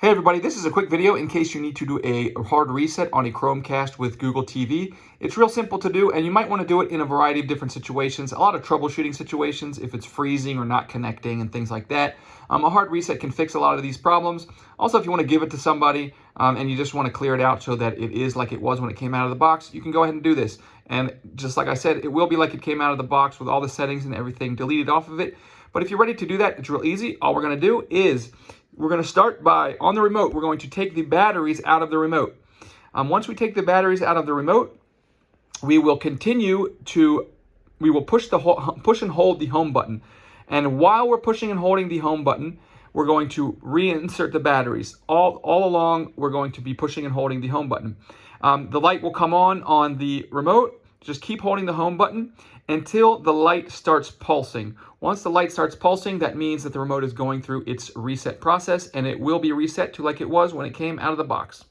Hey everybody, this is a quick video in case you need to do a hard reset on a Chromecast with Google TV. It's real simple to do, and you might want to do it in a variety of different situations, a lot of troubleshooting situations if it's freezing or not connecting and things like that. A hard reset can fix a lot of these problems. Also, if you want to give it to somebody and you just want to clear it out so that it is like it was when it came out of the box, you can go ahead and do this. And just like I said, it will be like it came out of the box with all the settings and everything deleted off of it. But if you're ready to do that, it's real easy. All we're going to do is we're going to start by, on the remote, we're going to take the batteries out of the remote. Once we take the batteries out of the remote, we will push and hold the home button. And while we're pushing and holding the home button, we're going to reinsert the batteries. All along, we're going to be pushing and holding the home button. The light will come on the remote. Just keep holding the home button until the light starts pulsing. Once the light starts pulsing, that means that the remote is going through its reset process, and it will be reset to like it was when it came out of the box.